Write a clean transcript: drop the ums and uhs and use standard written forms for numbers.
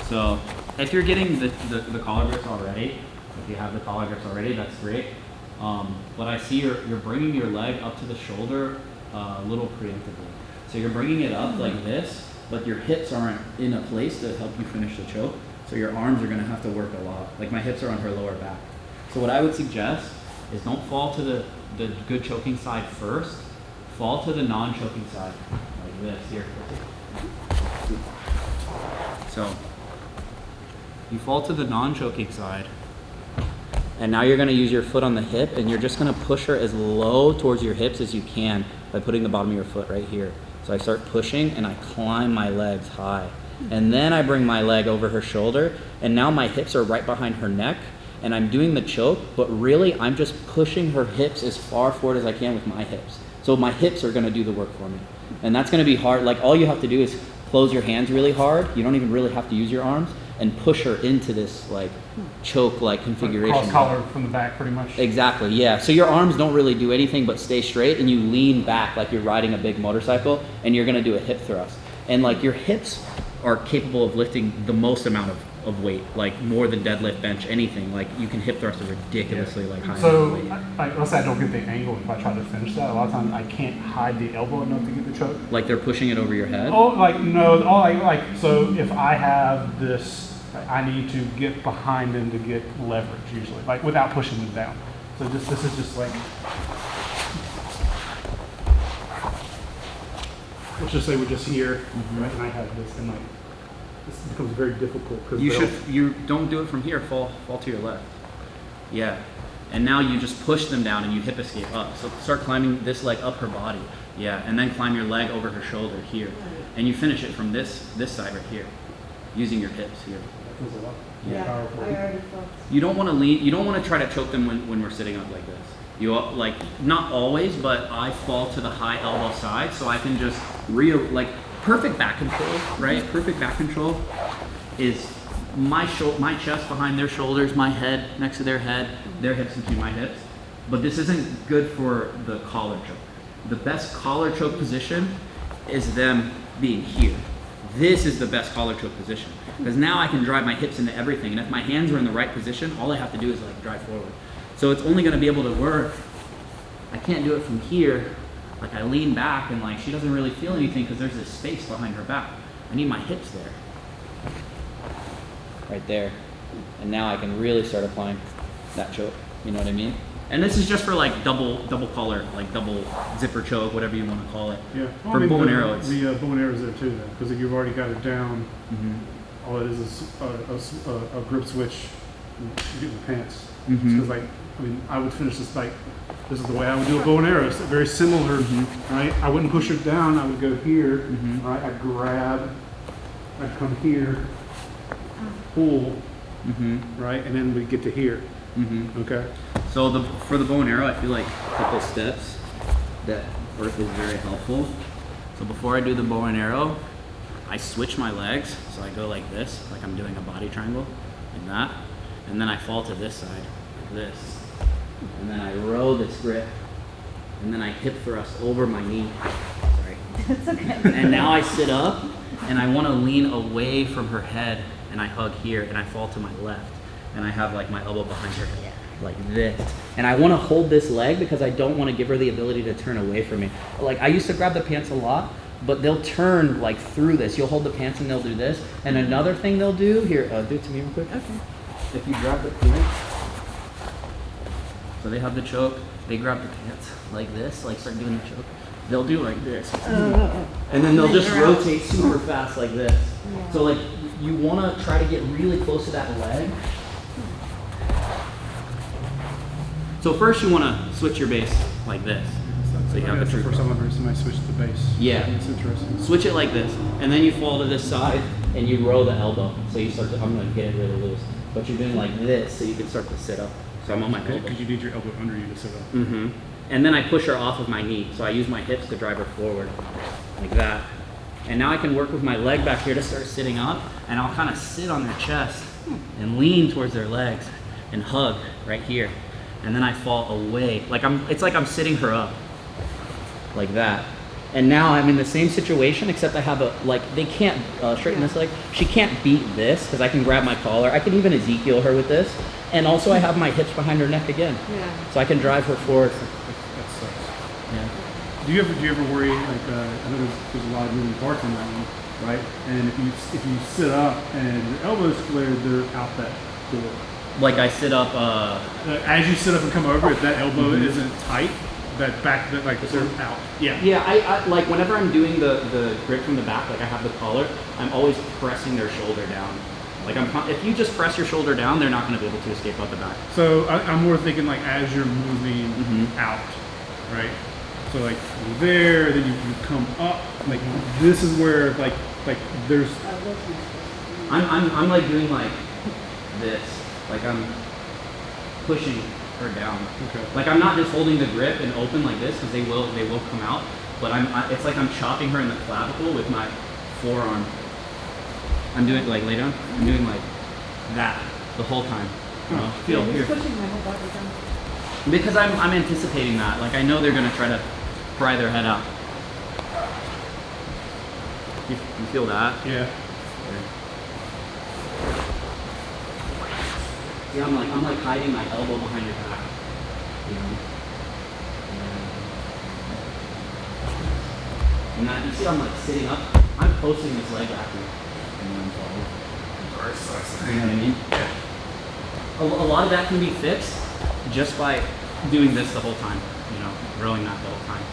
So if you're getting the collar grips already, if you have the collar grips already, that's great. But I see you're bringing your leg up to the shoulder a little preemptively. So you're bringing it up like this, but your hips aren't in a place to help you finish the choke. So your arms are gonna have to work a lot. Like my hips are on her lower back. So what I would suggest is don't fall to the good choking side first. Fall to the non-choking side, like this here. So you fall to the non-choking side, and now you're gonna use your foot on the hip, and you're just gonna push her as low towards your hips as you can by putting the bottom of your foot right here. So I start pushing and I climb my legs high. And then I bring my leg over her shoulder, and now my hips are right behind her neck, and I'm doing the choke, but really I'm just pushing her hips as far forward as I can with my hips. So my hips are gonna do the work for me. And that's gonna be hard. Like all you have to do is close your hands really hard. You don't even really have to use your arms, and push her into this like choke like configuration. Cross collar from the back pretty much. Exactly, yeah. So your arms don't really do anything but stay straight, and you lean back like you're riding a big motorcycle, and you're gonna do a hip thrust. And like your hips are capable of lifting the most amount of weight, like more than deadlift, bench, anything. Like you can hip thrust a ridiculously like high So weight. let's say I don't get the angle if I try to finish that. A lot of times I can't hide the elbow enough to get the choke. Like they're pushing it over your head? Oh, like no. Oh, like so if I have this, I need to get behind them to get leverage usually, like without pushing them down. So this is just like, let's just say we're just here, right? And I have this, and like this becomes very difficult because You don't do it from here. Fall to your left. Yeah, and now you just push them down and you hip escape up. So start climbing this leg up her body. Yeah, and then climb your leg over her shoulder here, and you finish it from this side right here, using your hips here. Yeah, I already felt. You don't want to lean. You don't want to try to choke them when we're sitting up like this. You like not always, but I fall to the high elbow side, so I can just like perfect back control, right? Perfect back control is my chest behind their shoulders, my head next to their head, their hips between my hips. But this isn't good for the collar choke. The best collar choke position is them being here. This is the best collar choke position, because now I can drive my hips into everything, and if my hands are in the right position, all I have to do is like drive forward. So it's only going to be able to work. I can't do it from here. Like I lean back and like she doesn't really feel anything because there's this space behind her back. I need my hips there. Right there. And now I can really start applying that choke. You know what I mean? And this is just for like double collar, like double zipper choke, whatever you want to call it. yeah. For bow and arrow, it's The bow and arrow is there too, then, because you've already got it down. All it is a grip switch, and get in the pants. Because like, I mean, I would finish this like, this is the way I would do a bow and arrow. It's very similar, right? I wouldn't push it down. I would go here, right? I'd grab, I'd come here, pull, right? And then we get to here, okay? So for the bow and arrow, I feel like a couple steps that Earth is very helpful. So before I do the bow and arrow, I switch my legs. So I go like this, like I'm doing a body triangle, like that. And then I fall to this side, like this. And then I row this grip. And then I hip thrust over my knee. Sorry. It's okay. And now I sit up, and I want to lean away from her head, and I hug here, and I fall to my left. And I have like my elbow behind her head, like this. And I want to hold this leg because I don't want to give her the ability to turn away from me. Like I used to grab the pants a lot, but they'll turn like through this. You'll hold the pants and they'll do this. And another thing they'll do, here, do it to me real quick. Okay. If you grab the pants, so they have the choke, they grab the pants like this, like start doing the choke. They'll do like this. And then they'll just rotate super fast like this. Yeah. So like you want to try to get really close to that leg. So first you want to switch your base like this. So you have That's the the true first time I've heard somebody switch the base. Yeah. It's interesting. Switch it like this, and then you fall to this side, and you row the elbow. So you start to, I'm going to get it really loose. But you're doing like this, so you can start to sit up. So I'm on my elbow. Because you need your elbow under you to sit up. And then I push her off of my knee. So I use my hips to drive her forward, like that. And now I can work with my leg back here to start sitting up, and I'll kind of sit on their chest and lean towards their legs and hug right here. And then I fall away. Like it's like I'm sitting her up, like that. And now I'm in the same situation, except I have a, like, they can't straighten this leg. She can't beat this because I can grab my collar. I can even Ezekiel her with this. And also I have my hips behind her neck again. Yeah. So I can drive her forward. That sucks. Yeah. Do you ever worry, like, I know there's a lot of moving parts on that one, right? And if you sit up and your elbows flared, they're out that door. Like I sit up, As you sit up and come over, if that elbow Mhm. isn't tight, that like they're out. Yeah. yeah, I like whenever I'm doing the grip from the back, like I have the collar, I'm always pressing their shoulder down. Like if you just press your shoulder down, they're not going to be able to escape out the back. So I'm more thinking like as you're moving Mhm. out, right? So like you're there, then you come up. Like this is where like there's I'm like doing like this, like I'm pushing her down. okay. Like I'm not just holding the grip and open like this because they will come out, but it's like I'm chopping her in the clavicle with my forearm. I'm doing like lay down. I'm doing like that the whole time. You know? Feel He's here pushing my whole body down. because I'm anticipating that. Like I know they're gonna try to pry their head out. You feel that? Yeah. See, I'm like hiding my elbow behind your back. You know? And that, you see I'm like sitting up, I'm posting this leg back here. You know what I mean? A lot of that can be fixed just by doing this the whole time, you know, rowing that the whole time.